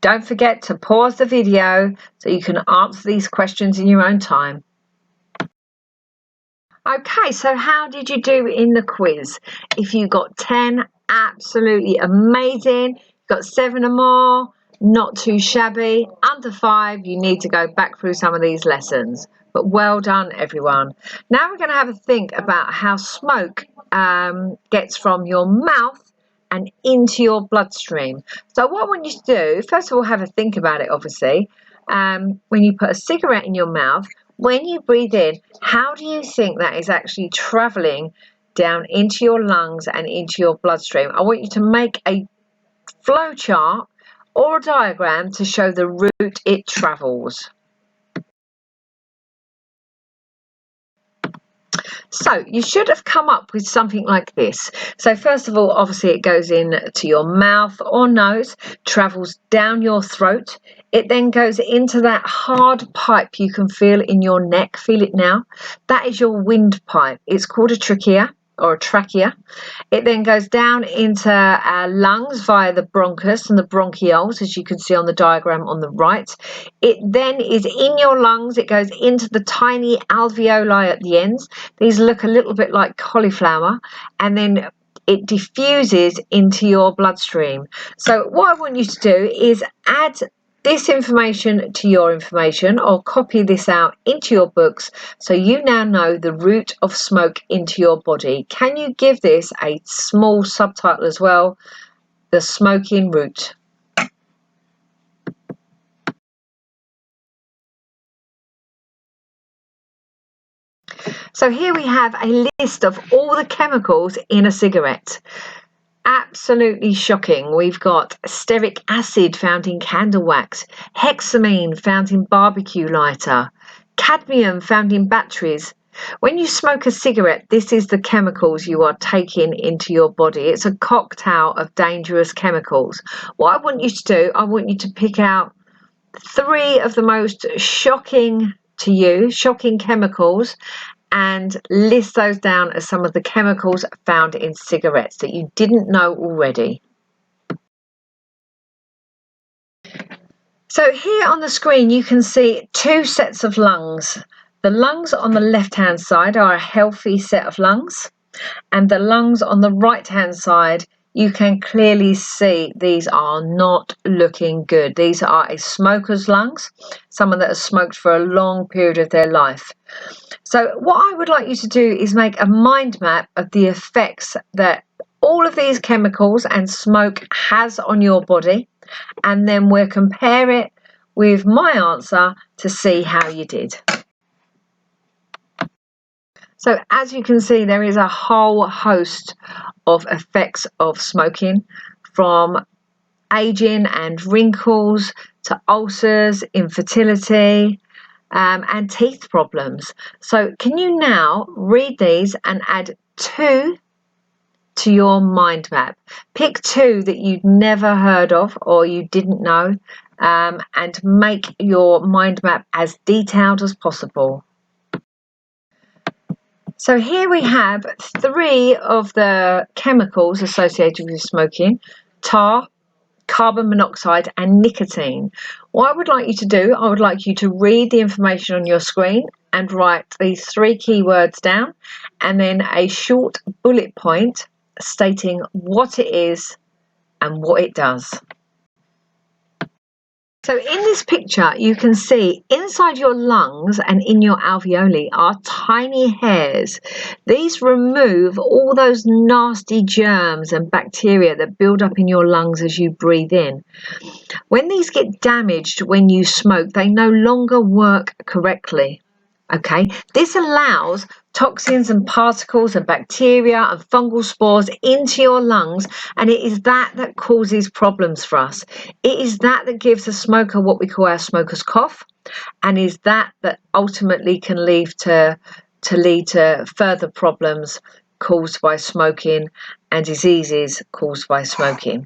Don't forget to pause the video so you can answer these questions in your own time. Okay, so how did you do in the quiz? If you got 10, absolutely amazing. Got 7 or more, not too shabby. Under 5, you need to go back through some of these lessons. But well done, everyone. Now we're going to have a think about how smoke gets from your mouth and into your bloodstream. So what I want you to do, first of all, have a think about it, obviously. When you put a cigarette in your mouth, when you breathe in, how do you think that is actually traveling down into your lungs and into your bloodstream? I want you to make a flow chart or a diagram to show the route it travels. So you should have come up with something like this. So first of all, obviously it goes into your mouth or nose, travels down your throat. It then goes into that hard pipe you can feel in your neck. Feel it now. That is your windpipe. It's called a trachea or a trachea. It then goes down into our lungs via the bronchus and the bronchioles, as you can see on the diagram on the right. It then is in your lungs. It goes into the tiny alveoli at the ends. These look a little bit like cauliflower, and then it diffuses into your bloodstream. So what I want you to do is add this information to your information, or copy this out into your books so you now know the route of smoke into your body. Can you give this a small subtitle as well? The smoking route. So here we have a list of all the chemicals in a cigarette. Absolutely shocking. We've got stearic acid found in candle wax, hexamine found in barbecue lighter, cadmium found in batteries. When you smoke a cigarette, this is the chemicals you are taking into your body. It's a cocktail of dangerous chemicals. What I want you to do, I want you to pick out 3 of the most shocking to you, shocking chemicals, and list those down as some of the chemicals found in cigarettes that you didn't know already. So here on the screen you can see 2 sets of lungs. The lungs on the left hand side are a healthy set of lungs, and the lungs on the right hand side, you can clearly see these are not looking good. These are a smoker's lungs, someone that has smoked for a long period of their life. So what I would like you to do is make a mind map of the effects that all of these chemicals and smoke has on your body, and then we'll compare it with my answer to see how you did. So as you can see, there is a whole host of effects of smoking, from aging and wrinkles to ulcers, infertility, and teeth problems. So can you now read these and add 2 to your mind map? Pick 2 that you'd never heard of or you didn't know, and make your mind map as detailed as possible. So here we have 3 of the chemicals associated with smoking: tar, carbon monoxide and nicotine. What I would like you to do, I would like you to read the information on your screen and write these 3 keywords down, and then a short bullet point stating what it is and what it does. So in this picture you can see inside your lungs and in your alveoli are tiny hairs. These remove all those nasty germs and bacteria that build up in your lungs as you breathe in. When these get damaged when you smoke, they no longer work correctly. Okay, this allows toxins and particles and bacteria and fungal spores into your lungs, and it is that causes problems for us. It is that gives a smoker what we call our smoker's cough, and is that ultimately can lead to further problems caused by smoking and diseases caused by smoking.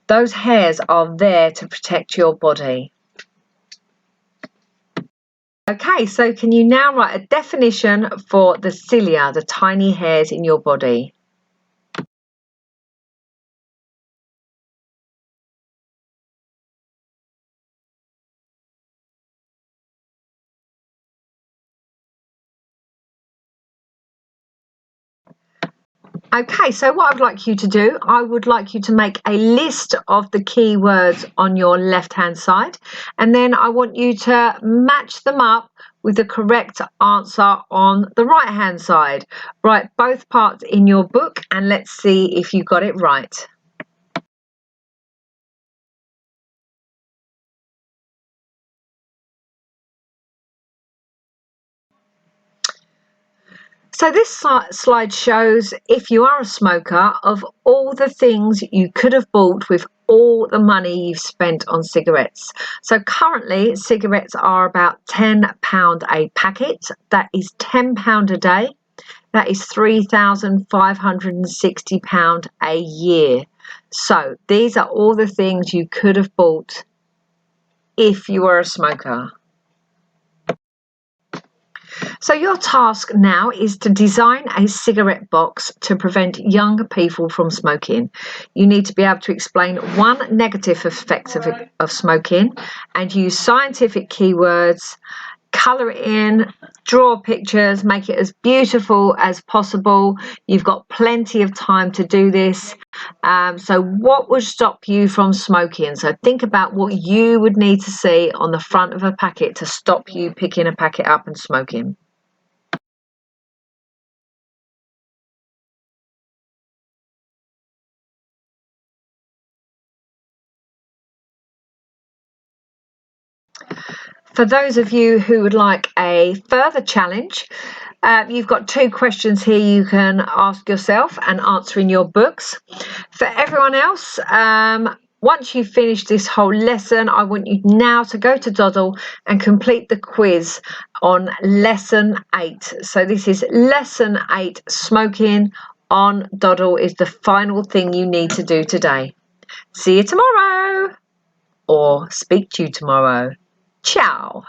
Those hairs are there to protect your body. Okay, so can you now write a definition for the cilia, the tiny hairs in your body? Okay, so what I'd like you to do, I would like you to make a list of the keywords on your left-hand side, and then I want you to match them up with the correct answer on the right-hand side. Write both parts in your book, and let's see if you got it right. So this slide shows, if you are a smoker, of all the things you could have bought with all the money you've spent on cigarettes. So currently cigarettes are about £10 a packet. That is £10 a day. That is £3,560 a year. So these are all the things you could have bought if you were a smoker. So your task now is to design a cigarette box to prevent younger people from smoking. You need to be able to explain one negative effect of smoking and use scientific keywords, colour it in, draw pictures, make it as beautiful as possible. You've got plenty of time to do this. So what would stop you from smoking? So think about what you would need to see on the front of a packet to stop you picking a packet up and smoking. For those of you who would like a further challenge, you've got 2 questions here you can ask yourself and answer in your books. For everyone else, once you've finished this whole lesson, I want you now to go to Doddle and complete the quiz on lesson 8. So this is lesson 8, smoking on Doddle is the final thing you need to do today. See you tomorrow, or speak to you tomorrow. Ciao.